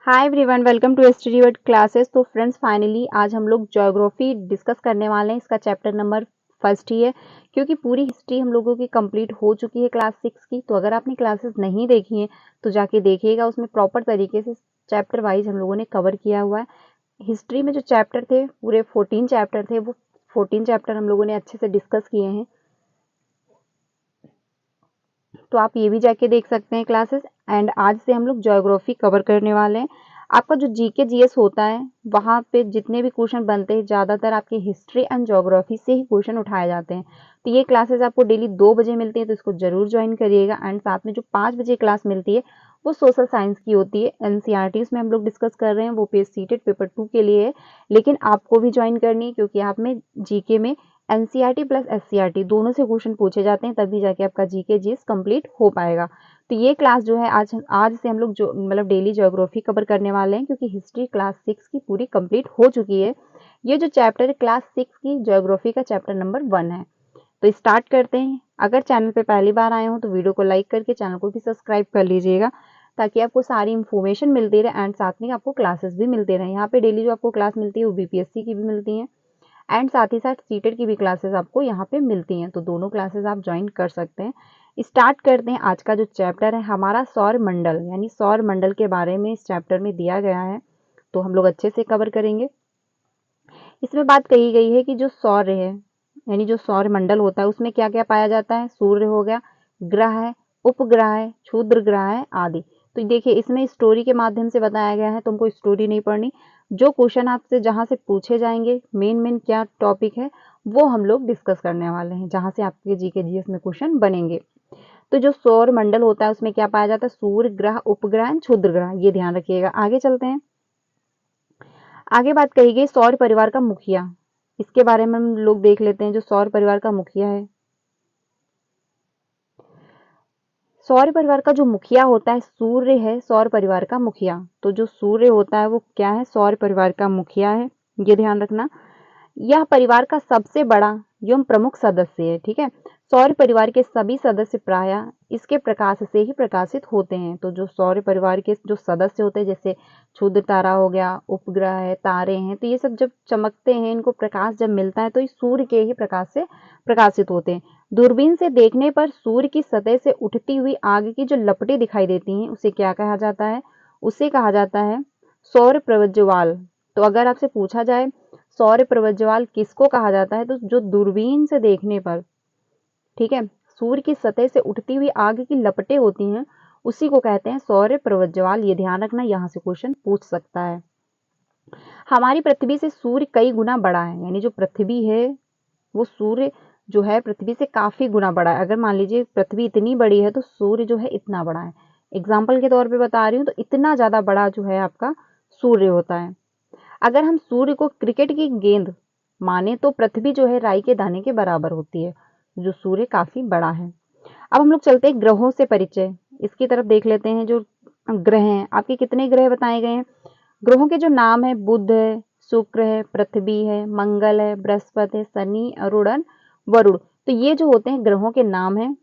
Hi everyone, welcome to study word classes. तो friends, finally आज हम लोग ज्योग्राफी डिस्कस करने वाले हैं। इसका चैप्टर नंबर फर्स्ट ही है, क्योंकि पूरी हिस्ट्री हम लोगों की कंप्लीट हो चुकी है क्लास 6 की। तो अगर आपने क्लासेस नहीं देखी हैं तो जाके देखिएगा, उसमें प्रॉपर तरीके से चैप्टर वाइज हम लोगों ने कवर किया हुआ है। हिस्ट्री में जो चैप्टर थे, पूरे 14 चैप्टर थे, वो 14 चैप्टर हम लोगों ने अच्छे से डिस्कस किए हैं। तो आप ये भी जाके देख सकते हैं क्लासेस। एंड आज से हम लोग ज्योग्राफी कवर करने वाले हैं। आपका जो जीके जीएस होता है, वहाँ पे जितने भी क्वेश्चन बनते हैं, ज़्यादातर आपके हिस्ट्री एंड ज्योग्राफी से ही क्वेश्चन उठाए जाते हैं। तो ये क्लासेस आपको डेली 2 बजे मिलती है, तो इसको जरूर ज्वाइन करिएगा। एंड साथ में जो 5 बजे क्लास मिलती है, वो सोशल साइंस की होती है। एनसीईआरटी में हम लोग डिस्कस कर रहे हैं, वो पेज सीटेड पेपर 2 के लिए है, लेकिन आपको भी ज्वाइन करनी है, क्योंकि आप में जीके में एनसीईआरटी प्लस एससीईआरटी दोनों से क्वेश्चन पूछे जाते हैं, तभी जाके आपका जीके जीएस कंप्लीट हो पाएगा। तो ये क्लास जो है आज से हम लोग जो मतलब डेली ज्योग्राफी कवर करने वाले हैं, क्योंकि हिस्ट्री क्लास 6 की पूरी कंप्लीट हो चुकी है। ये जो चैप्टर है क्लास 6 की ज्योग्राफी का चैप्टर नंबर 1 है। तो स्टार्ट करते हैं। अगर चैनल पे पहली बार आए हो तो वीडियो को लाइक करके चैनल को भी सब्सक्राइब कर लीजिएगा, ताकि आपको सारी इन्फॉर्मेशन मिलती रहे एंड साथ में आपको क्लासेस भी मिलते रहे। यहाँ पे डेली जो आपको क्लास मिलती है वो बीपीएससी की भी मिलती है, एंड साथ ही साथ सीटेड की भी क्लासेस आपको यहाँ पे मिलती हैं। तो दोनों क्लासेस आप ज्वाइन कर सकते हैं। स्टार्ट करते हैं। आज का जो चैप्टर है हमारा सौर मंडल, यानी सौर मंडल के बारे में इस चैप्टर में दिया गया है, तो हम लोग अच्छे से कवर करेंगे। इसमें बात कही गई है कि जो सौर है, यानी जो सौर मंडल होता है, उसमें क्या क्या पाया जाता है। सूर्य हो गया, ग्रह है, उपग्रह है, क्षुद्र ग्रह है आदि। तो देखिए, इसमें स्टोरी के माध्यम से बताया गया है, तुमको स्टोरी नहीं पढ़नी। जो क्वेश्चन आपसे जहां से पूछे जाएंगे, मेन क्या टॉपिक है, वो हम लोग डिस्कस करने वाले हैं, जहां से आपके जीके जीएस में क्वेश्चन बनेंगे। तो जो सौर मंडल होता है, उसमें क्या पाया जाता है। सूर्य, ग्रह, उपग्रह, क्षुद्र ग्रह, ये ध्यान रखिएगा। आगे चलते हैं। आगे बात कही गई सौर परिवार का मुखिया। इसके बारे में हम लोग देख लेते हैं। जो सौर परिवार का मुखिया है, सौर परिवार का जो मुखिया होता है सूर्य है, सौर परिवार का मुखिया। तो जो सूर्य होता है वो क्या है, सौर परिवार का मुखिया है, ये ध्यान रखना। यह परिवार का सबसे बड़ा एवं प्रमुख सदस्य है। ठीक है, सौर परिवार के सभी सदस्य प्रायः इसके प्रकाश से ही प्रकाशित होते हैं। तो जो सौर परिवार के जो सदस्य होते हैं, जैसे क्षुद्र तारा हो गया, उपग्रह है, तारे हैं, तो ये सब जब चमकते हैं, इनको प्रकाश जब मिलता है, तो इस सूर्य के ही प्रकाश से प्रकाशित होते हैं। दूरबीन से देखने पर सूर्य की सतह से उठती हुई आग की जो लपटें दिखाई देती हैं, उसे क्या कहा जाता है, उसे कहा जाता है सौर प्रज्वल। तो अगर आपसे पूछा जाए सौर प्रज्वल किसको कहा जाता है, तो जो दूरबीन से देखने पर, ठीक है, सूर्य की सतह से उठती हुई आग की लपटें होती हैं, उसी को कहते हैं सौर प्रज्वल। ये ध्यान रखना, यहाँ से क्वेश्चन पूछ सकता है। हमारी पृथ्वी से सूर्य कई गुना बड़ा है, यानी जो पृथ्वी है वो सूर्य जो है पृथ्वी से काफी गुना बड़ा है। अगर मान लीजिए पृथ्वी इतनी बड़ी है, तो सूर्य जो है इतना बड़ा है। एग्जाम्पल के तौर पे बता रही हूँ, तो इतना ज्यादा बड़ा जो है आपका सूर्य होता है। अगर हम सूर्य को क्रिकेट की गेंद माने, तो पृथ्वी जो है राई के दाने के बराबर होती है। जो सूर्य काफी बड़ा है। अब हम लोग चलते हैं ग्रहों से परिचय, इसकी तरफ देख लेते हैं। जो ग्रह हैं, आपके कितने ग्रह बताए गए हैं। ग्रहों के जो नाम है, बुध है, शुक्र है, पृथ्वी है, मंगल है, बृहस्पति है, शनि, अरुण, वरुण। तो ये जो होते हैं ग्रहों के नाम हैं।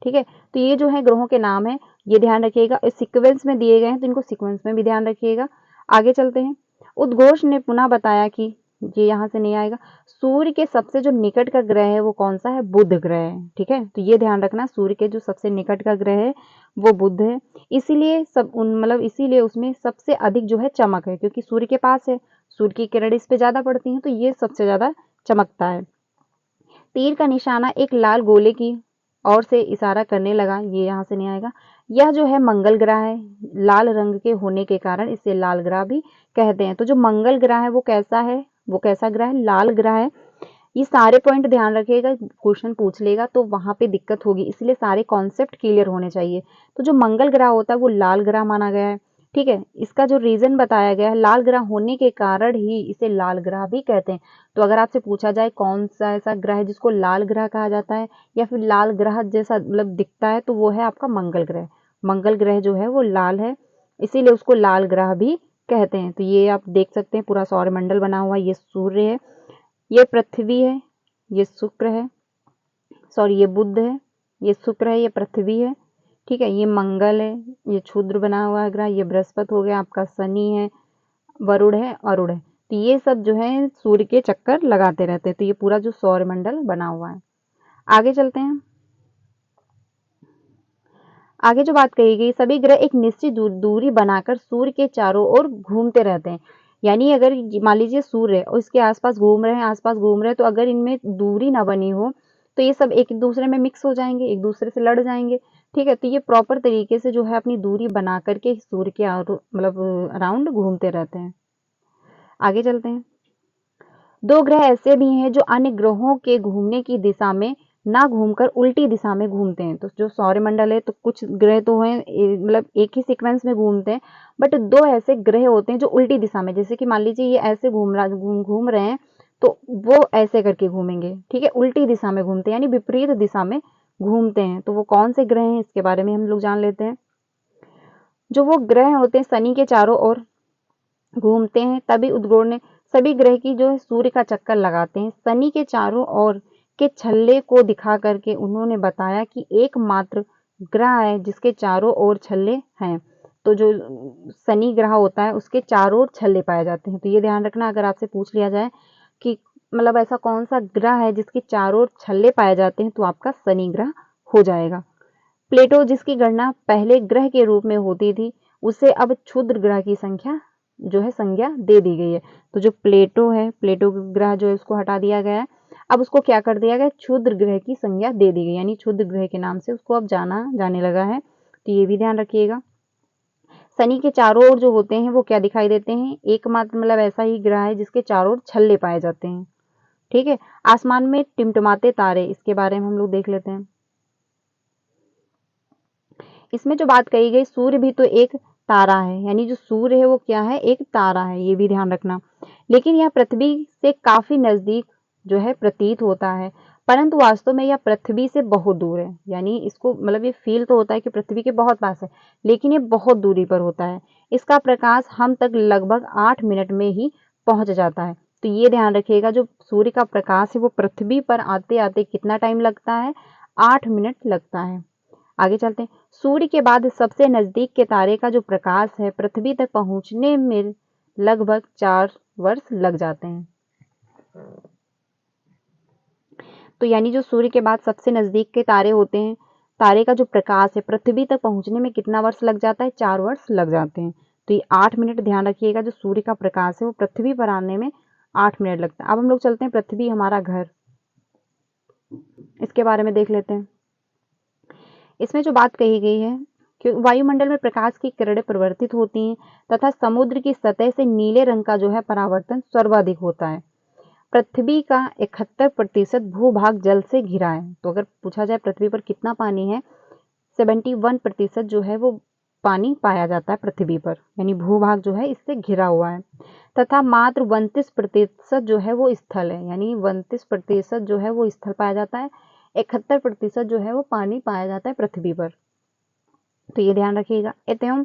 ठीक है, तो ये जो है ग्रहों के नाम है, ये ध्यान रखिएगा। इस सीक्वेंस में दिए गए हैं, तो इनको सीक्वेंस में भी ध्यान रखिएगा। आगे चलते हैं। उद्घोष ने पुनः बताया कि ये यहाँ से नहीं आएगा। सूर्य के सबसे जो निकट का ग्रह है वो कौन सा है, बुध ग्रह है। ठीक है, तो ये ध्यान रखना, सूर्य के जो सबसे निकट का ग्रह है वो बुध है। इसीलिए इसीलिए उसमें सबसे अधिक जो है चमक है, क्योंकि सूर्य के पास है, सूर्य की किरण इस पे ज्यादा पड़ती है, तो ये सबसे ज्यादा चमकता है। तीर का निशाना एक लाल गोले की ओर से इशारा करने लगा, ये यहाँ से नहीं आएगा। यह जो है मंगल ग्रह है, लाल रंग के होने के कारण इसे लाल ग्रह भी कहते हैं। तो जो मंगल ग्रह है वो कैसा है, वो कैसा ग्रह है, लाल ग्रह है। ये सारे पॉइंट ध्यान रखिएगा, क्वेश्चन पूछ लेगा तो वहां पे दिक्कत होगी, इसलिए सारे कॉन्सेप्ट क्लियर होने चाहिए। तो जो मंगल ग्रह होता है वो लाल ग्रह माना गया है। ठीक है, इसका जो रीजन बताया गया है, लाल ग्रह होने के कारण ही इसे लाल ग्रह भी कहते हैं। तो अगर आपसे पूछा जाए कौन सा ऐसा ग्रह है जिसको लाल ग्रह कहा जाता है, या फिर लाल ग्रह जैसा दिखता है, तो वो है आपका मंगल ग्रह। मंगल ग्रह जो है वो लाल है, इसीलिए उसको लाल ग्रह भी कहते हैं। तो ये आप देख सकते हैं, पूरा सौरमंडल बना हुआ, ये सूर्य है, ये पृथ्वी है, ये शुक्र है, सॉरी ये बुध है, ये शुक्र है, ये पृथ्वी है, ठीक है, ये मंगल है, ये क्षुद्र बना हुआ है ग्रह, ये बृहस्पति हो गया, आपका शनि है, वरुण है, अरुण है। तो ये सब जो है सूर्य के चक्कर लगाते रहते हैं। तो ये पूरा जो सौरमंडल बना हुआ है। आगे चलते हैं। आगे जो बात कही गई, सभी ग्रह एक निश्चित दूरी बनाकर सूर्य के चारों ओर घूमते रहते हैं। यानी अगर मान लीजिए सूर्य है और इसके आसपास घूम रहे हैं, आसपास घूम रहे हैं, तो अगर इनमें दूरी ना बनी हो तो ये सब एक दूसरे में मिक्स हो जाएंगे, एक दूसरे से लड़ जाएंगे। ठीक है, तो ये प्रॉपर तरीके से जो है अपनी दूरी बना करके सूर्य के मतलब अराउंड घूमते रहते हैं। आगे चलते हैं। दो ग्रह ऐसे भी हैं जो अन्य ग्रहों के घूमने की दिशा में ना घूमकर उल्टी दिशा में घूमते हैं। तो जो सौरमंडल है, तो कुछ ग्रह तो हैं मतलब एक ही सीक्वेंस में घूमते हैं, बट दो ऐसे ग्रह होते हैं जो उल्टी दिशा में, जैसे कि मान लीजिए ये ऐसे घूम रहे हैं, तो वो ऐसे करके घूमेंगे। ठीक है, उल्टी दिशा में घूमते हैं, यानी विपरीत दिशा में घूमते हैं। तो वो कौन से ग्रह हैं, इसके बारे में हम लोग जान लेते हैं। जो वो ग्रह होते हैं शनि के चारों ओर घूमते हैं, तभी उद्गोड़ ने सभी ग्रह की जो है सूर्य का चक्कर लगाते हैं। शनि के चारों ओर के छल्ले को दिखा करके उन्होंने बताया कि एकमात्र ग्रह है जिसके चारों ओर छल्ले हैं। तो जो शनि ग्रह होता है उसके चारों ओर छल्ले पाए जाते हैं। तो ये ध्यान रखना, अगर आपसे पूछ लिया जाए कि मतलब ऐसा कौन सा ग्रह है जिसके चारों ओर छल्ले पाए जाते हैं, तो आपका शनि ग्रह हो जाएगा। प्लेटो, जिसकी गणना पहले ग्रह के रूप में होती थी, उसे अब क्षुद्र ग्रह की संज्ञा दे दी गई है। तो जो प्लेटो है, प्लेटो ग्रह जो है उसको हटा दिया गया है, अब उसको क्या कर दिया गया, क्षुद्र ग्रह की संज्ञा दे दी गई, यानी क्षुद्र ग्रह के नाम से उसको अब जाना जाने लगा है। तो ये भी ध्यान रखिएगा। शनि के चारों ओर जो होते हैं वो क्या दिखाई देते हैं, एकमात्र मतलब ऐसा ही ग्रह है जिसके चारों ओर छल्ले पाए जाते हैं। ठीक है, आसमान में टिमटिमाते तारे, इसके बारे में हम लोग देख लेते हैं। इसमें जो बात कही गई, सूर्य भी तो एक तारा है, यानी जो सूर्य है वो क्या है, एक तारा है, ये भी ध्यान रखना। लेकिन यह पृथ्वी से काफी नजदीक जो है प्रतीत होता है, परंतु वास्तव में यह पृथ्वी से बहुत दूर है। यानी इसको मतलब ये फील तो होता है कि पृथ्वी के बहुत पास है, लेकिन ये बहुत दूरी पर होता है। इसका प्रकाश हम तक लगभग 8 मिनट में ही पहुंच जाता है। तो ये ध्यान रखिएगा, जो सूर्य का प्रकाश है वो पृथ्वी पर आते आते कितना टाइम लगता है, 8 मिनट लगता है। आगे चलते हैं। सूर्य के बाद सबसे नजदीक के तारे का जो प्रकाश है, पृथ्वी तक पहुंचने में लगभग 4 वर्ष लग जाते हैं। तो यानी जो सूर्य के बाद सबसे नजदीक के तारे होते हैं, तारे का जो प्रकाश है पृथ्वी तक पहुंचने में कितना वर्ष लग जाता है, 4 वर्ष लग जाते हैं। तो ये 8 मिनट ध्यान रखिएगा, जो सूर्य का प्रकाश है वो पृथ्वी पर आने में 8 मिनट लगता है। अब हम लोग चलते हैं पृथ्वी हमारा घर, इसके बारे में देख लेते हैं। इसमें जो बात कही गई है कि वायुमंडल में प्रकाश की किरणें परिवर्तित होती हैं तथा समुद्र की सतह से नीले रंग का जो है परावर्तन सर्वाधिक होता है। पृथ्वी का 71% भूभाग जल से घिरा है। तो अगर पूछा जाए पृथ्वी पर कितना पानी है, 71% जो है वो पानी पाया जाता है पृथ्वी पर, यानी भूभाग जो है इससे घिरा हुआ है। तथा मात्र 32% जो है वो स्थल है, यानी 32% जो है वो स्थल पाया जाता है, 71% जो है वो पानी पाया जाता है पृथ्वी पर। तो ये ध्यान रखिएगा। एवं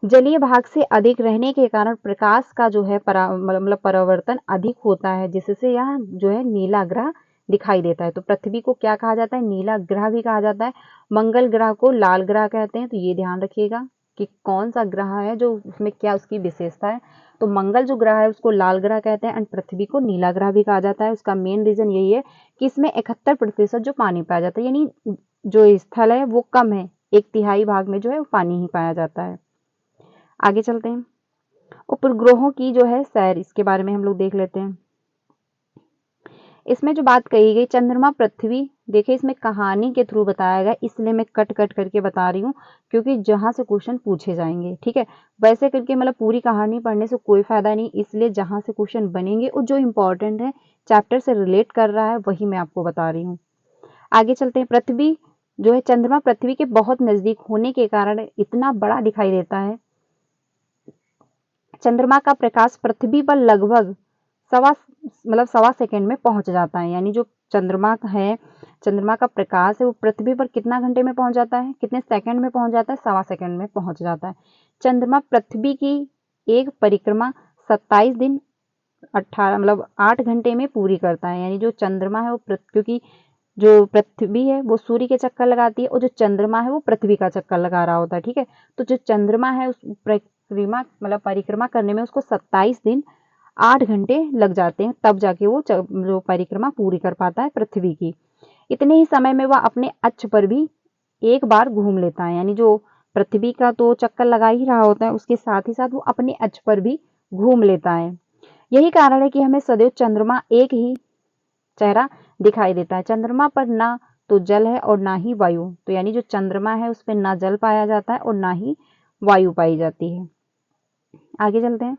जलीय भाग से अधिक रहने के कारण प्रकाश का जो है मतलब परावर्तन अधिक होता है, जिससे यह जो है नीला ग्रह दिखाई देता है। तो पृथ्वी को क्या कहा जाता है, नीला ग्रह भी कहा जाता है। मंगल ग्रह को लाल ग्रह कहते हैं। तो ये ध्यान रखिएगा कि कौन सा ग्रह है, जो उसमें क्या उसकी विशेषता है। तो मंगल जो ग्रह है उसको लाल ग्रह कहते हैं, और पृथ्वी को नीला ग्रह भी कहा जाता है। उसका मेन रीजन यही है कि इसमें 71% जो पानी पाया जाता है, यानी जो स्थल है वो कम है, 1/3 भाग में जो है वो पानी ही पाया जाता है। आगे चलते हैं। उपग्रहों की जो है सैर, इसके बारे में हम लोग देख लेते हैं। इसमें जो बात कही गई, चंद्रमा पृथ्वी, देखिए इसमें कहानी के थ्रू बताया गया, इसलिए मैं कट कट करके बता रही हूँ, क्योंकि जहां से क्वेश्चन पूछे जाएंगे। ठीक है, वैसे करके मतलब पूरी कहानी पढ़ने से कोई फायदा नहीं, इसलिए जहां से क्वेश्चन बनेंगे और जो इंपॉर्टेंट है, चैप्टर से रिलेट कर रहा है, वही मैं आपको बता रही हूँ। आगे चलते हैं। पृथ्वी जो है, चंद्रमा पृथ्वी के बहुत नजदीक होने के कारण इतना बड़ा दिखाई देता है। चंद्रमा का प्रकाश पृथ्वी पर लगभग सवा सेकंड में पहुंच जाता है, यानी जो चंद्रमा है, चंद्रमा का प्रकाश है वो पृथ्वी पर कितना घंटे में पहुंच जाता है, कितने सेकंड में पहुंच जाता है, सवा सेकंड में पहुंच जाता है। चंद्रमा पृथ्वी की एक परिक्रमा 27 दिन 8 घंटे में पूरी करता है, यानी जो चंद्रमा है वो क्योंकि जो पृथ्वी है वो सूर्य के चक्कर लगाती है और जो चंद्रमा है वो पृथ्वी का चक्कर लगा रहा होता है। ठीक है, तो जो चंद्रमा है उस परिक्रमा करने में उसको 27 दिन 8 घंटे लग जाते हैं, तब जाके वो जो परिक्रमा पूरी कर पाता है पृथ्वी की। इतने ही समय में वह अपने अक्ष पर भी एक बार घूम लेता है, यानी जो पृथ्वी का तो चक्कर लगा ही रहा होता है, उसके साथ ही साथ वो अपने अक्ष पर भी घूम लेता है। यही कारण है कि हमें सदैव चंद्रमा एक ही चेहरा दिखाई देता है। चंद्रमा पर ना तो जल है और ना ही वायु, तो यानी जो चंद्रमा है उस पर ना जल पाया जाता है और ना ही वायु पाई जाती है। आगे चलते हैं।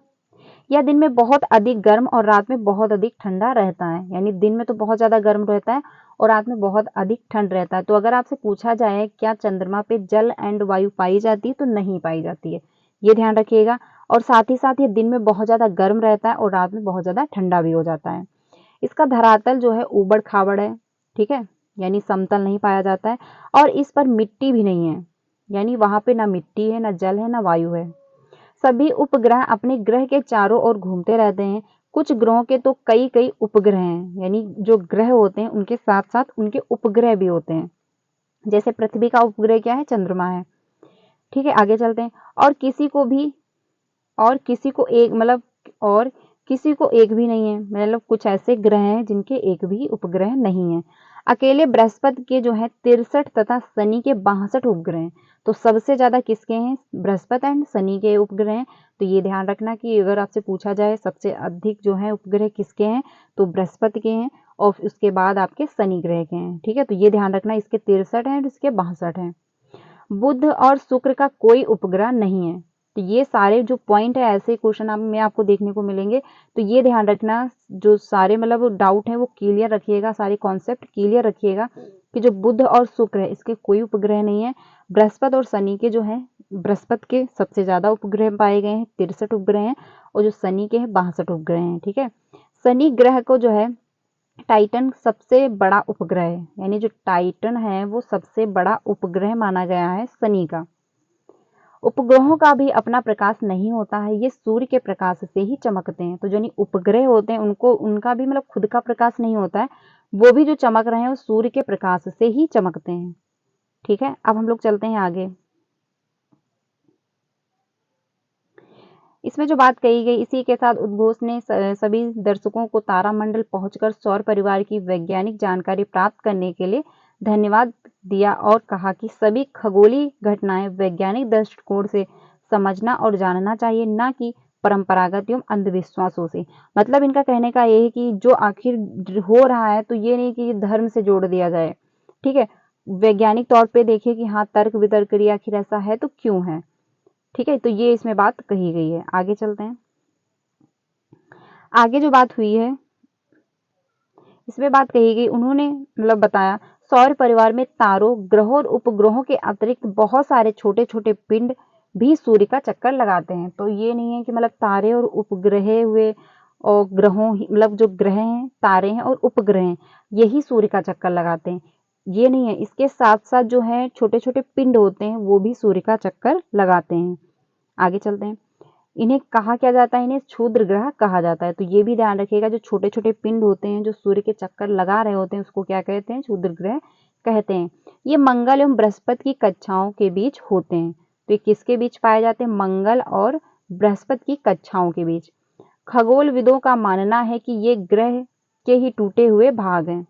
यह दिन में बहुत अधिक गर्म और रात में बहुत अधिक ठंडा रहता है, यानी दिन में तो बहुत ज़्यादा गर्म रहता है और रात में बहुत अधिक ठंड रहता है। तो अगर आपसे पूछा जाए क्या चंद्रमा पे जल एंड वायु पाई जाती है, तो नहीं पाई जाती है, ये ध्यान रखिएगा। और साथ ही साथ ये दिन में बहुत ज़्यादा गर्म रहता है और रात में बहुत ज़्यादा ठंडा भी हो जाता है। इसका धरातल जो है ऊबड़ खाबड़ है, ठीक है, यानी समतल नहीं पाया जाता है और इस पर मिट्टी भी नहीं है, यानी वहाँ पे ना मिट्टी है, ना जल है, ना वायु है। सभी उपग्रह अपने ग्रह के चारों ओर घूमते रहते हैं। कुछ ग्रहों के तो कई कई उपग्रह हैं, यानी जो ग्रह होते हैं उनके साथ साथ उनके उपग्रह भी होते हैं। जैसे पृथ्वी का उपग्रह क्या है, चंद्रमा है। ठीक है, आगे चलते हैं। और किसी को भी और किसी को एक और किसी को एक भी नहीं है, मतलब कुछ ऐसे ग्रह हैं जिनके एक भी उपग्रह नहीं है। अकेले बृहस्पति के जो है 63 तथा शनि के 62 उपग्रह हैं। तो सबसे ज्यादा किसके हैं, बृहस्पति एंड शनि के उपग्रह हैं। तो ये ध्यान रखना कि अगर आपसे पूछा जाए सबसे अधिक जो है उपग्रह किसके हैं, तो बृहस्पति के हैं और उसके बाद आपके शनि ग्रह के हैं। ठीक है, तो ये ध्यान रखना, इसके 63 हैं और इसके 62 हैं। बुध और शुक्र का कोई उपग्रह नहीं है। तो ये सारे जो पॉइंट है, ऐसे क्वेश्चन में आपको देखने को मिलेंगे। तो ये ध्यान रखना, जो सारे डाउट है वो क्लियर रखिएगा, सारे कॉन्सेप्ट क्लियर रखिएगा कि जो बुध और शुक्र है इसके कोई उपग्रह नहीं है। बृहस्पति और शनि के जो है, बृहस्पति के सबसे ज्यादा उपग्रह पाए गए हैं, 63 उपग्रह हैं, और जो शनि के हैं 62 उपग्रह हैं। ठीक है, शनि ग्रह को जो है टाइटन सबसे बड़ा उपग्रह है, यानी जो टाइटन है वो सबसे बड़ा उपग्रह माना गया है शनि का। उपग्रहों का भी अपना प्रकाश नहीं होता है, ये सूर्य के प्रकाश से ही चमकते हैं। तो जो उपग्रह होते हैं उनको उनका भी खुद का प्रकाश नहीं होता है, वो भी जो चमक रहे हैं वो सूर्य के प्रकाश से ही चमकते हैं। ठीक है, अब हम लोग चलते हैं आगे। इसमें जो बात कही गई, इसी के साथ उद्घोष ने सभी दर्शकों को तारामंडल पहुंचकर सौर परिवार की वैज्ञानिक जानकारी प्राप्त करने के लिए धन्यवाद दिया और कहा कि सभी खगोलीय घटनाएं वैज्ञानिक दृष्टिकोण से समझना और जानना चाहिए, ना कि परंपरागत एवं अंधविश्वासों से। मतलब इनका कहने का ये है कि जो आखिर हो रहा है, तो ये नहीं कि धर्म से जोड़ दिया जाए। ठीक है, वैज्ञानिक तौर पे देखिए कि हाँ, तर्क वितर्क करिए, आखिर ऐसा है तो क्यों है। ठीक है, तो ये इसमें बात कही गई है। आगे चलते हैं। आगे जो बात हुई है इसमें बात कही गई, उन्होंने बताया सौर परिवार में तारों, ग्रहों और उपग्रहों के अतिरिक्त बहुत सारे छोटे छोटे पिंड भी सूर्य का चक्कर लगाते हैं। तो ये नहीं है कि तारे और उपग्रह हुए और ग्रहों ही जो ग्रह हैं, तारे हैं और उपग्रह हैं, यही सूर्य का चक्कर लगाते हैं, ये नहीं है। इसके साथ साथ जो है छोटे छोटे पिंड होते हैं वो भी सूर्य का चक्कर लगाते हैं। आगे चलते हैं। इन्हें कहा क्या जाता है, इन्हें क्षुद्र ग्रह कहा जाता है। तो ये भी ध्यान रखिएगा, जो छोटे छोटे पिंड होते हैं जो सूर्य के चक्कर लगा रहे होते हैं उसको क्या कहते हैं, क्षुद्र ग्रह कहते हैं। ये मंगल एवं बृहस्पति की कक्षाओं के बीच होते हैं। तो ये किसके बीच पाए जाते हैं, मंगल और बृहस्पति की कक्षाओं के बीच। खगोलविदों का मानना है कि ये ग्रह के ही टूटे हुए भाग हैं,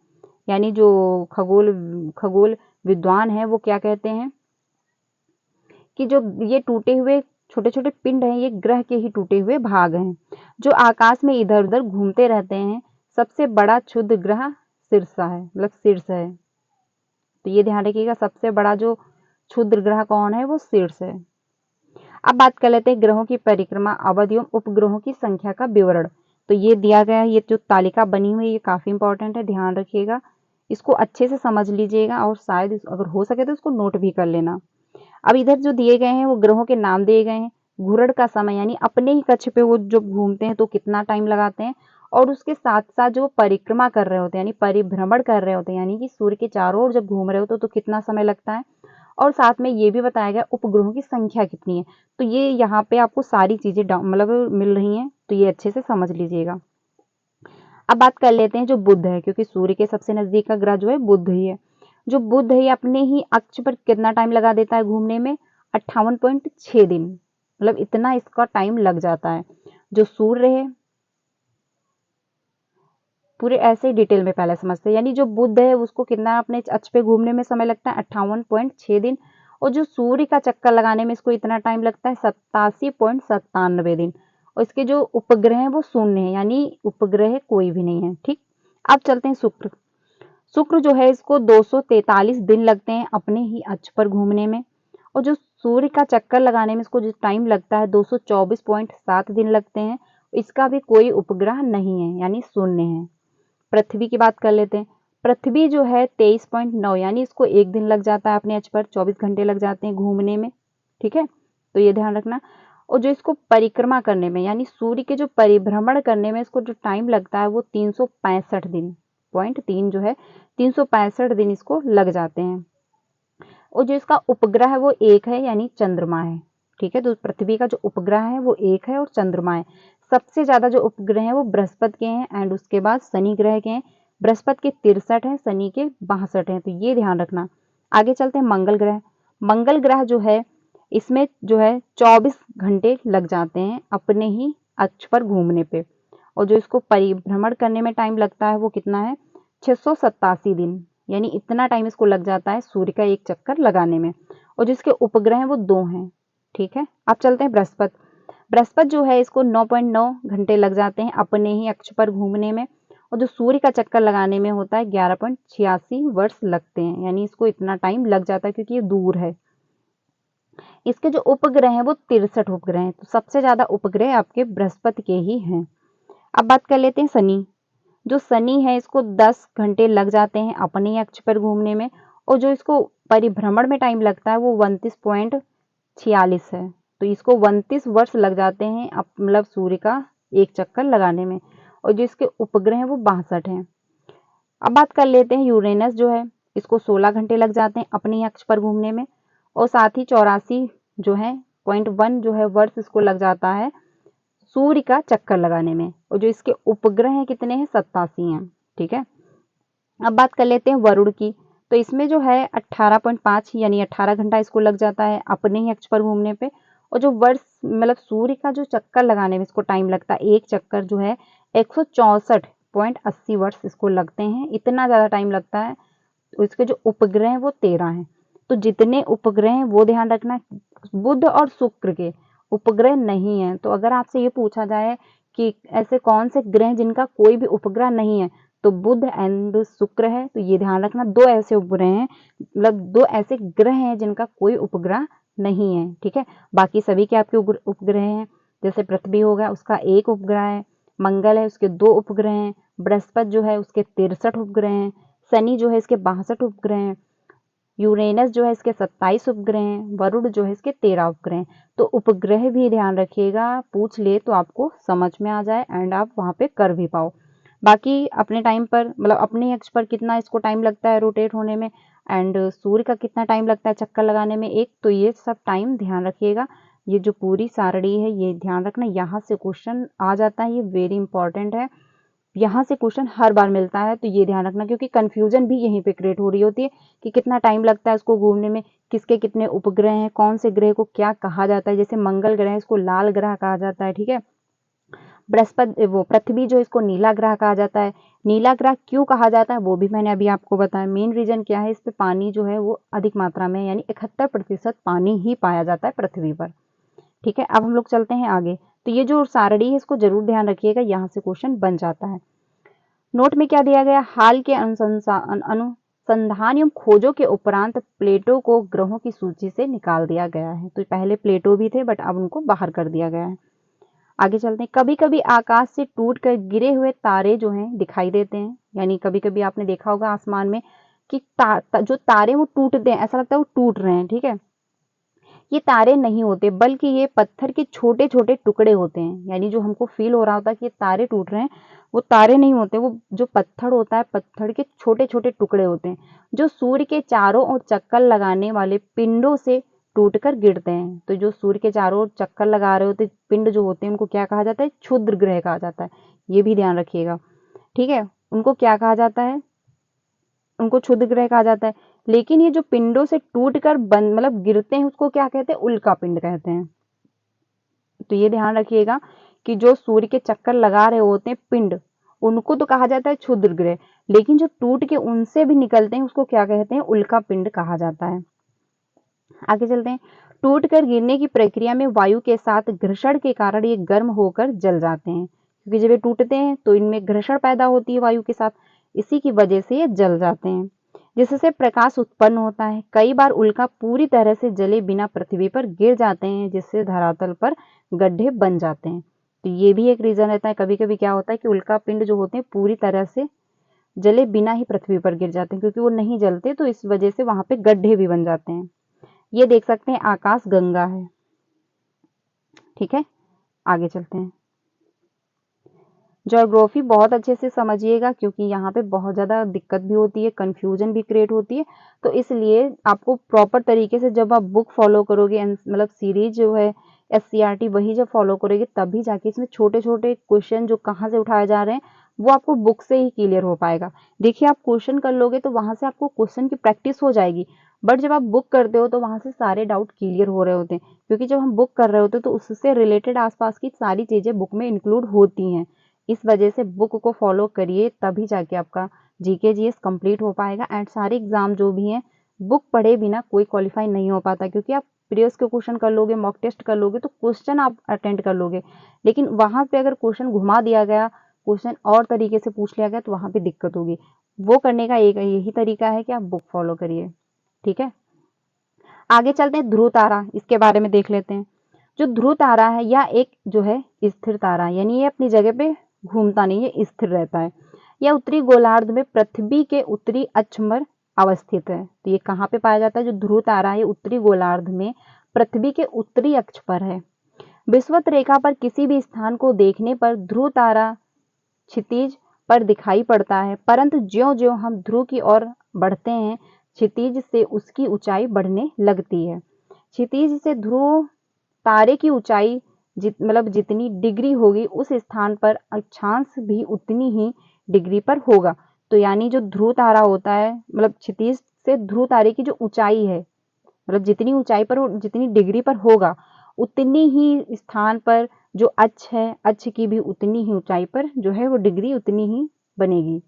यानी जो खगोल विद्वान है वो क्या कहते हैं कि जो ये टूटे हुए छोटे छोटे पिंड हैं, ये ग्रह के ही टूटे हुए भाग हैं जो आकाश में इधर उधर घूमते रहते हैं। सबसे बड़ा क्षुद्र ग्रह सिरसा है, शीर्ष है। तो ये ध्यान रखिएगा, सबसे बड़ा जो क्षुद्र ग्रह कौन है, वो शीर्ष है। अब बात कर लेते हैं ग्रहों की परिक्रमा अवधि एवं उपग्रहों की संख्या का विवरण। तो ये दिया गया है, ये जो तालिका बनी हुई है ये काफी इंपॉर्टेंट है, ध्यान रखिएगा, इसको अच्छे से समझ लीजिएगा और शायद अगर हो सके तो इसको नोट भी कर लेना। अब इधर जो दिए गए हैं वो ग्रहों के नाम दिए गए हैं, घूर्णन का समय यानी अपने ही कक्ष पे वो जो घूमते हैं तो कितना टाइम लगाते हैं, और उसके साथ साथ जो परिक्रमा कर रहे होते हैं यानी परिभ्रमण कर रहे होते हैं, यानी कि सूर्य के चारों ओर जब घूम रहे होते तो कितना समय लगता है, और साथ में ये भी बताया गया उपग्रहों की संख्या कितनी है। तो ये यहाँ पे आपको सारी चीजें मिल रही हैं, तो ये अच्छे से समझ लीजिएगा। अब बात कर लेते हैं जो बुध है, क्योंकि सूर्य के सबसे नजदीक का ग्रह जो है बुध ही है। जो बुध है अपने ही अक्ष पर कितना टाइम लगा देता है घूमने में? 58.6 दिन, मतलब इतना इसका टाइम लग जाता है। जो सूर्य है, पूरे ऐसे ही डिटेल में पहले समझते हैं, यानी जो बुध है उसको कितना अपने अक्ष पे घूमने में समय लगता है? 58.6 दिन। और जो सूर्य का चक्कर लगाने में इसको इतना टाइम लगता है 87.97 दिन। और इसके जो उपग्रह हैं वो शून्य है, यानी उपग्रह कोई भी नहीं है। ठीक, अब चलते हैं शुक्र। शुक्र जो है इसको 243 दिन लगते हैं अपने ही अक्ष पर घूमने में। और जो सूर्य का चक्कर लगाने में इसको जो टाइम लगता है 224.7 दिन लगते हैं। इसका भी कोई उपग्रह नहीं है, यानी शून्य है। पृथ्वी की बात कर लेते हैं। पृथ्वी जो है 23.9, यानी इसको एक दिन लग जाता है अपने अक्ष पर, 24 घंटे लग जाते हैं घूमने में। ठीक है, तो ये ध्यान रखना। और जो इसको परिक्रमा करने में, यानी सूर्य के जो परिभ्रमण करने में इसको जो टाइम लगता है वो 365 दिन, पॉइंट 3 जो है 365 दिन इसको लग जाते हैं। और जो इसका उपग्रह है वो एक है, यानी चंद्रमा है। ठीक है, तो पृथ्वी का जो उपग्रह है वो एक है और चंद्रमा है। सबसे ज्यादा जो उपग्रह है वो बृहस्पति के हैं एंड उसके बाद शनि ग्रह के हैं। बृहस्पति के 63 है, शनि के 62 हैं, तो ये ध्यान रखना। आगे चलते हैं मंगल ग्रह। मंगल ग्रह जो है इसमें जो है 24 घंटे लग जाते हैं अपने ही अक्ष पर घूमने पे। और जो इसको परिभ्रमण करने में टाइम लगता है वो कितना है? 687 दिन, यानी इतना टाइम इसको लग जाता है सूर्य का एक चक्कर लगाने में। और जिसके उपग्रह हैं वो 2 हैं। ठीक है, अब चलते हैं बृहस्पति। बृहस्पति जो है इसको 9.9 घंटे लग जाते हैं अपने ही अक्ष पर घूमने में। और जो सूर्य का चक्कर लगाने में होता है 11.86 वर्ष लगते हैं, यानी इसको इतना टाइम लग जाता है क्योंकि ये दूर है। इसके जो उपग्रह हैं वो 63 उपग्रह हैं, तो सबसे ज्यादा उपग्रह आपके बृहस्पति के ही हैं। अब बात कर लेते हैं शनि। जो शनि है इसको 10 घंटे लग जाते हैं अपने अक्ष पर घूमने में। और जो इसको परिभ्रमण में टाइम लगता है वो 29.46 है, तो इसको 29 वर्ष लग जाते हैं मतलब सूर्य का एक चक्कर लगाने में। और जो इसके उपग्रह हैं वो 62 हैं। अब बात कर लेते हैं यूरेनस जो है, इसको 16 घंटे लग जाते हैं अपने अक्ष पर घूमने में। और साथ ही 84 जो है .1 जो है वर्ष इसको लग जाता है सूर्य का चक्कर लगाने में। और जो इसके उपग्रह हैं कितने हैं? 87 हैं। ठीक है, अब बात कर लेते हैं वरुण की। तो इसमें जो है 18.5 यानी 18 घंटा इसको लग जाता है अपने ही अक्ष पर घूमने पे। और जो वर्ष मतलब सूर्य का जो चक्कर लगाने में इसको टाइम लगता है, एक चक्कर जो है 164.80 वर्ष इसको लगते हैं, इतना ज्यादा टाइम लगता है। तो इसके जो उपग्रह हैं वो 13 हैं। तो जितने उपग्रह हैं वो ध्यान रखना, बुध और शुक्र के उपग्रह नहीं है। तो अगर आपसे ये पूछा जाए कि ऐसे कौन से ग्रह जिनका कोई भी उपग्रह नहीं है, तो बुध एंड शुक्र है। तो ये ध्यान रखना, दो ऐसे उपग्रह हैं, मतलब दो ऐसे ग्रह हैं जिनका कोई उपग्रह नहीं है। ठीक है, बाकी सभी के आपके उपग्रह हैं। जैसे पृथ्वी हो गया उसका एक उपग्रह है, मंगल है उसके 2 उपग्रह हैं, बृहस्पति जो है उसके 63 उपग्रह हैं, शनि जो है इसके 62 उपग्रह हैं, यूरेनस जो है इसके 27 उपग्रह हैं, वरुण जो है इसके 13 उपग्रह हैं। तो उपग्रह भी ध्यान रखिएगा, पूछ ले तो आपको समझ में आ जाए एंड आप वहां पे कर भी पाओ। बाकी अपने टाइम पर मतलब अपने अक्ष पर कितना इसको टाइम लगता है रोटेट होने में एंड सूर्य का कितना टाइम लगता है चक्कर लगाने में एक, तो ये सब टाइम ध्यान रखिएगा। ये जो पूरी सारणी है ये ध्यान रखना, यहाँ से क्वेश्चन आ जाता है, ये वेरी इंपॉर्टेंट है। यहाँ से क्वेश्चन हर बार मिलता है, तो ये ध्यान रखना, क्योंकि कंफ्यूजन भी यहीं पे क्रिएट हो रही होती है कि कितना टाइम लगता है उसको घूमने में, किसके कितने उपग्रह हैं, कौन से ग्रह को क्या कहा जाता है। जैसे मंगल ग्रह इसको लाल ग्रह कहा जाता है। ठीक है, बृहस्पति वो पृथ्वी जो इसको नीला ग्रह कहा जाता है। नीला ग्रह क्यों कहा जाता है वो भी मैंने अभी आपको बताया। मेन रीजन क्या है, इस पे पानी जो है वो अधिक मात्रा में, यानी 71% पानी ही पाया जाता है पृथ्वी पर। ठीक है, अब हम लोग चलते हैं आगे। तो ये जो सारणी है इसको जरूर ध्यान रखिएगा, यहाँ से क्वेश्चन बन जाता है। नोट में क्या दिया गया, हाल के अनुसंधान एवं खोजों के उपरांत प्लेटो को ग्रहों की सूची से निकाल दिया गया है। तो पहले प्लेटो भी थे बट अब उनको बाहर कर दिया गया है। आगे चलते हैं। कभी कभी आकाश से टूट कर गिरे हुए तारे जो हैं दिखाई देते हैं, यानी कभी कभी आपने देखा होगा आसमान में कि जो तारे वो टूटते हैं, ऐसा लगता है वो टूट रहे हैं। ठीक है, ये तारे नहीं होते बल्कि ये पत्थर के छोटे छोटे टुकड़े होते हैं, यानी जो हमको फील हो रहा होता है कि ये तारे टूट रहे हैं, वो तारे नहीं होते, वो जो पत्थर होता है पत्थर के छोटे छोटे टुकड़े होते हैं जो सूर्य के चारों ओर चक्कर लगाने वाले पिंडों से टूटकर गिरते हैं। तो जो सूर्य के चारों ओर चक्कर लगा रहे होते पिंड जो होते हैं उनको क्या कहा जाता है? क्षुद्र ग्रह कहा जाता है, ये भी ध्यान रखिएगा। ठीक है, उनको क्या कहा जाता है, उनको क्षुद्र ग्रह कहा जाता है। लेकिन ये जो पिंडों से टूटकर बन मतलब गिरते हैं उसको क्या कहते हैं, उल्का पिंड कहते हैं। तो ये ध्यान रखिएगा कि जो सूर्य के चक्कर लगा रहे होते हैं पिंड, उनको तो कहा जाता है क्षुद्र ग्रह, लेकिन जो टूट के उनसे भी निकलते हैं उसको क्या कहते हैं, उल्का पिंड कहा जाता है। आगे चलते हैं। टूट कर गिरने की प्रक्रिया में वायु के साथ घर्षण के कारण ये गर्म होकर जल जाते हैं, क्योंकि जब ये टूटते हैं तो इनमें घर्षण पैदा होती है वायु के साथ, इसी की वजह से ये जल जाते हैं, जिससे प्रकाश उत्पन्न होता है। कई बार उल्का पूरी तरह से जले बिना पृथ्वी पर गिर जाते हैं, जिससे धरातल पर गड्ढे बन जाते हैं। तो ये भी एक रीजन रहता है, कभी कभी क्या होता है कि उल्का पिंड जो होते हैं पूरी तरह से जले बिना ही पृथ्वी पर गिर जाते हैं, क्योंकि वो नहीं जलते तो इस वजह से वहां पे गड्ढे भी बन जाते हैं। ये देख सकते हैं आकाश गंगा है। ठीक है, आगे चलते हैं। ज्योग्राफी बहुत अच्छे से समझिएगा, क्योंकि यहाँ पे बहुत ज़्यादा दिक्कत भी होती है, कंफ्यूजन भी क्रिएट होती है। तो इसलिए आपको प्रॉपर तरीके से जब आप बुक फॉलो करोगे, मतलब सीरीज जो है SCRT वही जब फॉलो करोगे, तभी जाके इसमें छोटे छोटे क्वेश्चन जो कहाँ से उठाए जा रहे हैं वो आपको बुक से ही क्लियर हो पाएगा। देखिए, आप क्वेश्चन कर लोगे तो वहां से आपको क्वेश्चन की प्रैक्टिस हो जाएगी, बट जब आप बुक करते हो तो वहां से सारे डाउट क्लियर हो रहे होते हैं, क्योंकि जब हम बुक कर रहे होते हैं तो उससे रिलेटेड आसपास की सारी चीजें बुक में इंक्लूड होती हैं। इस वजह से बुक को फॉलो करिए, तभी जाके आपका GK GS कंप्लीट हो पाएगा। एंड सारे एग्जाम जो भी हैं बुक पढ़े बिना कोई क्वालिफाई नहीं हो पाता, क्योंकि आप प्रीवियस के क्वेश्चन कर लोगे, मॉक टेस्ट कर लोगे तो क्वेश्चन आप अटेंड कर लोगे, लेकिन वहां पे अगर क्वेश्चन घुमा दिया गया, क्वेश्चन और तरीके से पूछ लिया गया तो वहां पे दिक्कत होगी। वो करने का एक यही तरीका है कि आप बुक फॉलो करिए। ठीक है, आगे चलते हैं। ध्रुव तारा, इसके बारे में देख लेते हैं। जो ध्रुव तारा है यह एक जो है स्थिर तारा है, यानी ये अपनी जगह पे घूमता नहीं, ये स्थिर रहता है। यह उत्तरी गोलार्ध में पृथ्वी के उत्तरी अक्ष पर अवस्थित है। तो ये कहाँ पे पाया जाता है, जो ध्रुव तारा है उत्तरी गोलार्ध में पृथ्वी के उत्तरी अक्ष पर है। विषुवत रेखा पर किसी भी स्थान को देखने पर ध्रुव तारा क्षितिज पर दिखाई पड़ता है, परंतु ज्यों-ज्यों हम ध्रुव की ओर बढ़ते हैं, क्षितिज से उसकी ऊंचाई बढ़ने लगती है। क्षितिज से ध्रुव तारे की ऊंचाई मतलब जितनी डिग्री होगी उस स्थान पर अक्षांश भी उतनी ही डिग्री पर होगा। तो यानी जो ध्रुव तारा होता है, मतलब क्षितिज से ध्रुव तारे की जो ऊंचाई है, मतलब जितनी ऊंचाई पर जितनी डिग्री पर होगा, उतनी ही स्थान पर जो अक्ष है, अक्ष की भी उतनी ही ऊंचाई पर जो है वो डिग्री उतनी ही बनेगी।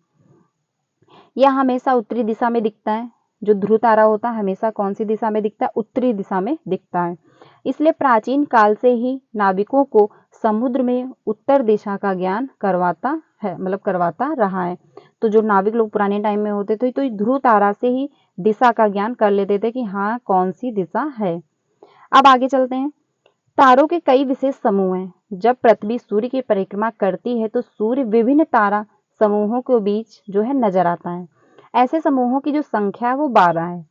यह हमेशा उत्तरी दिशा में दिखता है। जो ध्रुव तारा होता है हमेशा कौन सी दिशा में दिखता है, उत्तरी दिशा में दिखता है। इसलिए प्राचीन काल से ही नाविकों को समुद्र में उत्तर दिशा का ज्ञान करवाता है, मतलब करवाता रहा है। तो जो नाविक लोग पुराने टाइम में होते थे तो ध्रुव तारा से ही दिशा का ज्ञान कर लेते थे कि हाँ कौन सी दिशा है। अब आगे चलते हैं। तारों के कई विशेष समूह हैं। जब पृथ्वी सूर्य की परिक्रमा करती है तो सूर्य विभिन्न तारा समूहों के बीच जो है नजर आता है। ऐसे समूहों की जो संख्या है वो 12 है।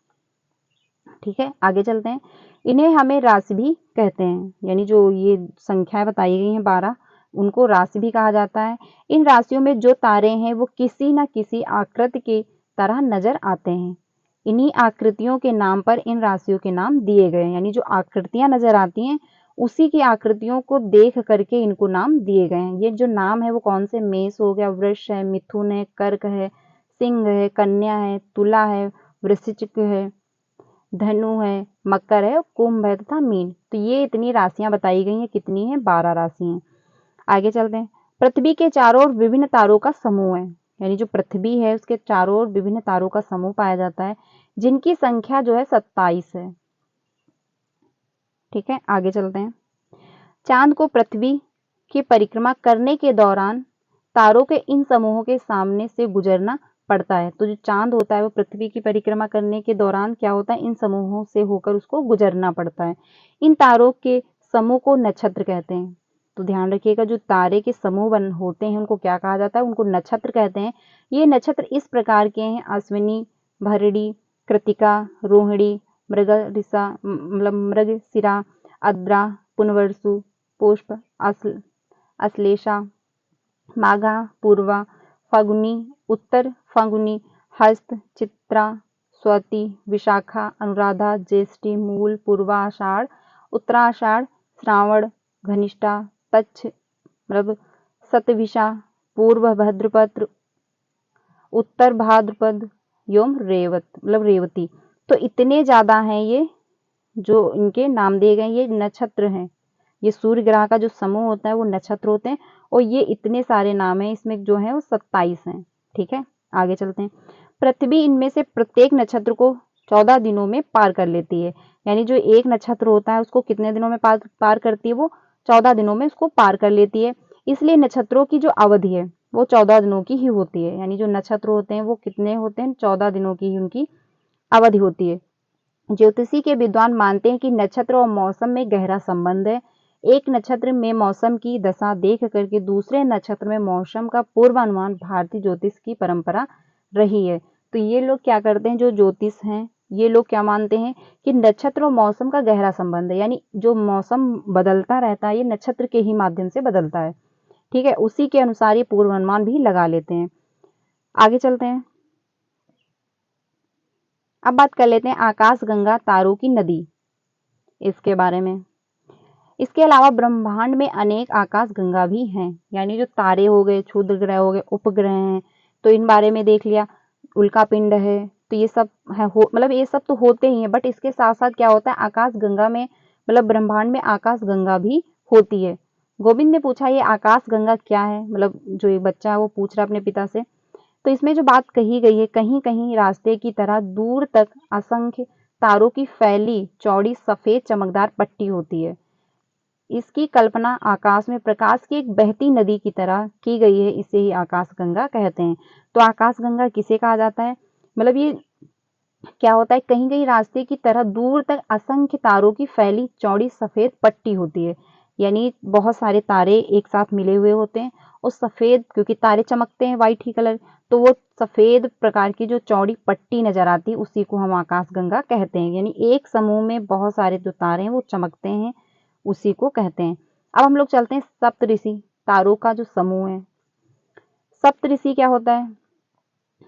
ठीक है, आगे चलते हैं। इन्हें हमें राशि भी कहते हैं, यानी जो ये संख्याएं बताई गई हैं 12, उनको राशि भी कहा जाता है। इन राशियों में जो तारे हैं वो किसी न किसी आकृति की तरह नजर आते हैं। इन्हीं आकृतियों के नाम पर इन राशियों के नाम दिए गए हैं, यानी जो आकृतियां नजर आती हैं उसी की आकृतियों को देख करके इनको नाम दिए गए हैं। ये जो नाम है वो कौन से, मेष हो गया, वृष है, मिथुन है, कर्क है, सिंह है, कन्या है, तुला है, वृश्चिक है, धनु है, मकर है, कुंभ है तथा मीन। तो ये इतनी राशियां बताई गई हैं, कितनी है, 12 राशि हैं। आगे चलते हैं। पृथ्वी के चारों ओर विभिन्न तारों का समूह है, यानी जो पृथ्वी है उसके चारों ओर विभिन्न तारों का समूह पाया जाता है, जिनकी संख्या जो है 27 है। ठीक है, आगे चलते हैं। चांद को पृथ्वी की परिक्रमा करने के दौरान तारों के इन समूहों के सामने से गुजरना पड़ता है। तो जो चांद होता है वो पृथ्वी की परिक्रमा करने के दौरान क्या होता है, इन समूहों से होकर उसको गुजरना पड़ता है। इन तारों के समूह को नक्षत्र कहते हैं। तो ध्यान रखिएगा, जो तारे के समूह बन होते हैं उनको क्या कहा जाता है, उनको नक्षत्र कहते हैं। ये नक्षत्र इस प्रकार के हैं: अश्विनी, भरणी, कृतिका, रोहिणी, मृगशिरा, मतलब मृगशिरा, आर्द्रा, पुनर्वसु, पुष्प, अश्लेषा, माघा, पूर्वा, फाल्गुनी, उत्तर फाल्गुनी, हस्त, चित्रा, स्वाति, विशाखा, अनुराधा, ज्येष्ठी, मूल, पूर्वा, आषाढ़, उत्तराषाढ़, श्रावण, घनिष्ठा, तच्छ, मतलब शतभिषा, पूर्व भाद्रपद, उत्तर भाद्रपद एवं रेवती। तो इतने ज़्यादा हैं ये जो इनके नाम दिए गए, ये नक्षत्र हैं। ये सूर्य ग्रह का जो समूह होता है वो नक्षत्र होते हैं और ये इतने सारे नाम हैं, इसमें जो है वो 27 हैं। ठीक है, आगे चलते हैं। पृथ्वी इनमें से प्रत्येक नक्षत्र को 14 दिनों में पार कर लेती है। यानी जो एक नक्षत्र होता है उसको कितने दिनों में पार करती है? वो 14 दिनों में उसको पार कर लेती है। इसलिए नक्षत्रों की जो अवधि है वो 14 दिनों की ही होती है। यानी जो नक्षत्र होते हैं वो कितने होते हैं? 14 दिनों की ही उनकी अवधि होती है। ज्योतिषी के विद्वान मानते हैं कि नक्षत्र और मौसम में गहरा संबंध है। एक नक्षत्र में मौसम की दशा देख करके दूसरे नक्षत्र में मौसम का पूर्वानुमान भारतीय ज्योतिष की परंपरा रही है। तो ये लोग क्या करते हैं, जो ज्योतिष हैं ये लोग क्या मानते हैं कि नक्षत्र और मौसम का गहरा संबंध है। यानी जो मौसम बदलता रहता है ये नक्षत्र के ही माध्यम से बदलता है। ठीक है, उसी के अनुसार ये पूर्वानुमान भी लगा लेते हैं। आगे चलते हैं। अब बात कर लेते हैं आकाशगंगा तारों की नदी, इसके बारे में। इसके अलावा ब्रह्मांड में अनेक आकाशगंगा भी हैं। यानी जो तारे हो गए, क्षुद्र ग्रह हो गए, उपग्रह हैं, तो इन बारे में देख लिया। उल्का पिंड है, तो ये सब है, मतलब ये सब तो होते ही हैं, बट इसके साथ साथ क्या होता है, आकाशगंगा में मतलब ब्रह्मांड में आकाशगंगा भी होती है। गोविंद ने पूछा ये आकाशगंगा क्या है, मतलब जो एक बच्चा है वो पूछ रहा है अपने पिता से। तो इसमें जो बात कही गई है, कहीं कहीं रास्ते की तरह दूर तक असंख्य तारों की फैली चौड़ी सफेद चमकदार पट्टी होती है। इसकी कल्पना आकाश में प्रकाश की एक बहती नदी की तरह की गई है, इसे ही आकाशगंगा कहते हैं। तो आकाशगंगा किसे कहा जाता है, मतलब ये क्या होता है, कहीं कहीं रास्ते की तरह दूर तक असंख्य तारों की फैली चौड़ी सफेद पट्टी होती है। यानी बहुत सारे तारे एक साथ मिले हुए होते हैं और सफेद, क्योंकि तारे चमकते हैं वाइट ही कलर, तो वो सफेद प्रकार की जो चौड़ी पट्टी नजर आती है उसी को हम आकाशगंगा कहते हैं। यानी एक समूह में बहुत सारे जो तारे हैं वो चमकते हैं, उसी को कहते हैं। अब हम लोग चलते हैं सप्तऋषि तारों का जो समूह है। सप्तऋषि क्या होता है,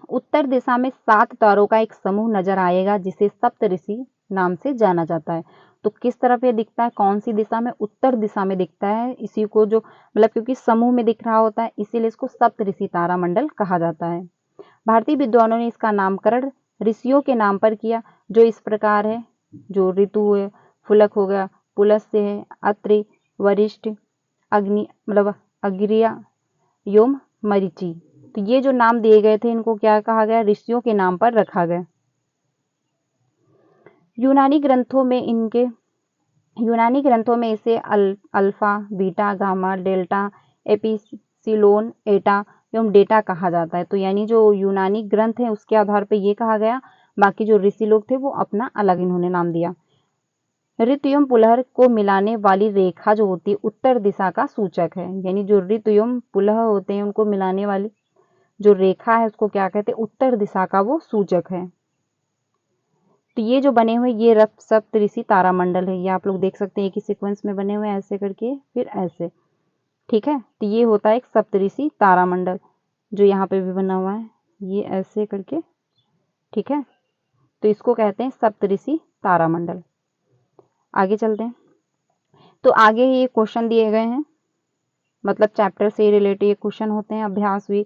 उत्तर दिशा में 7 तारों का एक समूह नजर आएगा जिसे सप्तऋषि नाम से जाना जाता है। तो किस तरफ ये दिखता है, कौन सी दिशा में? उत्तर दिशा में दिखता है। इसी को जो मतलब क्योंकि समूह में दिख रहा होता है इसीलिए इसको सप्तऋषि तारामंडल कहा जाता है। भारतीय विद्वानों ने इसका नामकरण ऋषियों के नाम पर किया, जो इस प्रकार है। जो ऋतु है, फुलक हो गया, पुलस्त्य है, अत्रि, वरिष्ठ, अग्नि मतलब अग्रिया, योम, मरीचि। तो ये जो नाम दिए गए थे इनको क्या कहा गया, ऋषियों के नाम पर रखा गया। यूनानी ग्रंथों में इसे alpha, beta, gamma, delta, epsilon, एटा एवं डेटा कहा जाता है। तो यानी जो यूनानी ग्रंथ है उसके आधार पर यह कहा गया, बाकी जो ऋषि लोग थे वो अपना अलग इन्होंने नाम दिया। ऋतु एवं पुलह को मिलाने वाली रेखा जो होती है उत्तर दिशा का सूचक है। यानी जो ऋतु एवं पुलह होते हैं उनको मिलाने वाली जो रेखा है उसको क्या कहते हैं, उत्तर दिशा का वो सूचक है। तो ये जो बने हुए ये सप्तऋषि तारामंडल है, ये आप लोग देख सकते हैं एक ही सीक्वेंस में बने हुए ऐसे करके फिर ऐसे। ठीक है, तो ये होता है एक सप्तऋषि तारामंडल जो यहाँ पे भी बना हुआ है, ये ऐसे करके। ठीक है, तो इसको कहते हैं सप्तऋषि तारामंडल। आगे चलते हैं। तो आगे ये क्वेश्चन दिए गए हैं, मतलब चैप्टर से रिलेटेड ये क्वेश्चन होते हैं। अभ्यास भी,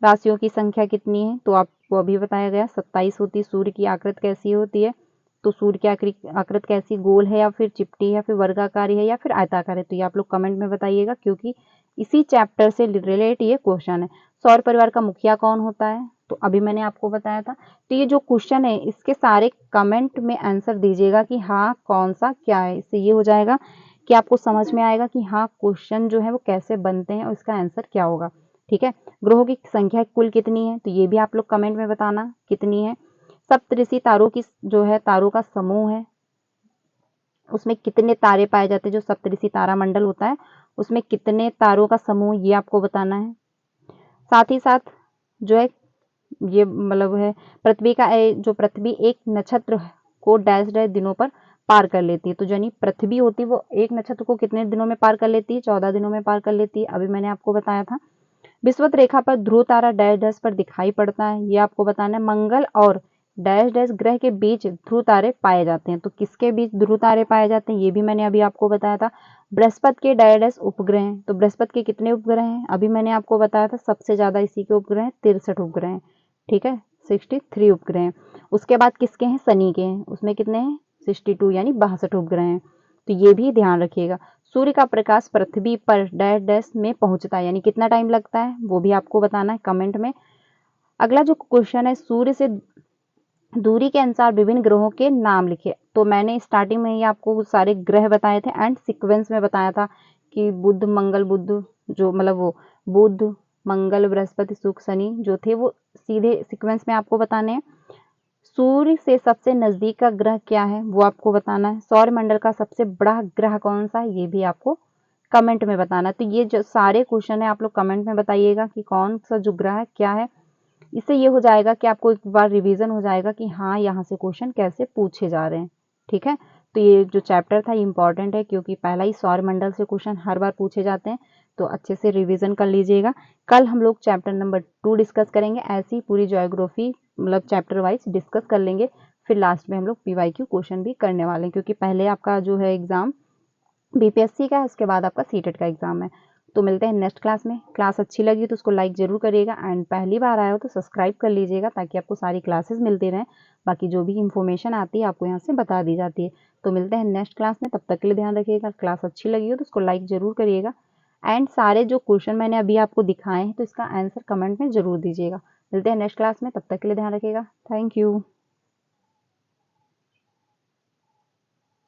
राशियों की संख्या कितनी है, तो आपको अभी बताया गया 27 होती है। सूर्य की आकृति कैसी होती है, तो सूर्य की आकृति कैसी, गोल है या फिर चिपटी या फिर वर्गाकार है या फिर आयताकार है, तो ये आप लोग कमेंट में बताइएगा क्योंकि इसी चैप्टर से रिलेटेड ये क्वेश्चन है। सौर परिवार का मुखिया कौन होता है, तो अभी मैंने आपको बताया था। तो ये जो क्वेश्चन है इसके सारे कमेंट में आंसर दीजिएगा कि हाँ कौन सा क्या है। इससे ये हो जाएगा कि आपको समझ में आएगा कि हाँ क्वेश्चन जो है वो कैसे बनते हैं और इसका आंसर क्या होगा। ठीक है, ग्रहों की संख्या कुल कितनी है, तो ये भी आप लोग कमेंट में बताना कितनी है। सप्तऋषि तारों की जो है तारों का समूह है, उसमें कितने तारे पाए जाते हैं, जो सप्तऋषि तारामंडल होता है उसमें कितने तारों का समूह, ये आपको बताना है। साथ ही साथ जो है ये मतलब है पृथ्वी का जो पृथ्वी एक नक्षत्र को डैश डैश दिनों पर पार कर लेती है। तो यानी पृथ्वी होती है वो एक नक्षत्र को कितने दिनों में पार कर लेती है, 14 दिनों में पार कर लेती है, अभी मैंने आपको बताया था। विषुवत रेखा पर ध्रुव तारा डैश डैश पर दिखाई पड़ता है, ये आपको बताना है। मंगल और डैश डैश ग्रह के बीच ध्रुव तारे पाए जाते हैं, तो किसके बीच ध्रुव तारे पाए जाते हैं ये भी मैंने अभी आपको बताया था। बृहस्पति के डैश डैश उपग्रह हैं, तो बृहस्पति के कितने उपग्रह हैं, अभी मैंने आपको बताया था सबसे ज्यादा इसी के उपग्रह हैं, 63 उपग्रह हैं। ठीक है, 63 उपग्रह हैं। उसके बाद किसके हैं, शनि के हैं, उसमें कितने हैं 62 यानी 62 उपग्रह हैं। तो ये भी ध्यान रखिएगा। सूर्य का प्रकाश पृथ्वी पर डैश डैश में पहुंचता है यानी कितना टाइम लगता है, वो भी आपको बताना है कमेंट में। अगला जो क्वेश्चन है, सूर्य से दूरी के अनुसार विभिन्न ग्रहों के नाम लिखे। तो मैंने स्टार्टिंग में ही आपको सारे ग्रह बताए थे एंड सीक्वेंस में बताया था कि बुध मंगल बुध, जो मतलब वो बुध मंगल बृहस्पति शुक्र शनि जो थे वो सीधे सीक्वेंस में आपको बताने हैं। सूर्य से सबसे नजदीक का ग्रह क्या है वो आपको बताना है। सौर मंडल का सबसे बड़ा ग्रह कौन सा है ये भी आपको कमेंट में बताना। तो ये जो सारे क्वेश्चन है आप लोग कमेंट में बताइएगा कि कौन सा जो ग्रह है क्या है। इससे ये हो जाएगा कि आपको एक बार रिवीजन हो जाएगा कि हाँ यहाँ से क्वेश्चन कैसे पूछे जा रहे हैं। ठीक है, तो ये जो चैप्टर था ये इंपॉर्टेंट है क्योंकि पहला ही सौर मंडल से क्वेश्चन हर बार पूछे जाते हैं, तो अच्छे से रिवीजन कर लीजिएगा। कल हम लोग चैप्टर नंबर 2 डिस्कस करेंगे, ऐसी पूरी ज्योग्राफी मतलब चैप्टर वाइज डिस्कस कर लेंगे। फिर लास्ट में हम लोग PYQ क्वेश्चन भी करने वाले हैं क्योंकि पहले आपका जो है एग्जाम BPSC का है, उसके बाद आपका सीटेट का एग्जाम है। तो मिलते हैं नेक्स्ट क्लास में। क्लास अच्छी लगी तो उसको लाइक जरूर करिएगा एंड पहली बार आए हो तो सब्सक्राइब कर लीजिएगा ताकि आपको सारी क्लासेस मिलती रहें। बाकी जो भी इंफॉर्मेशन आती है आपको यहाँ से बता दी जाती है। तो मिलते हैं नेक्स्ट क्लास में, तब तक के लिए ध्यान रखिएगा। क्लास अच्छी लगी हो तो उसको लाइक जरूर करिएगा एंड सारे जो क्वेश्चन मैंने अभी आपको दिखाए हैं तो इसका आंसर कमेंट में जरूर दीजिएगा। मिलते हैं नेक्स्ट क्लास में, तब तक के लिए ध्यान रखिएगा। Thank you.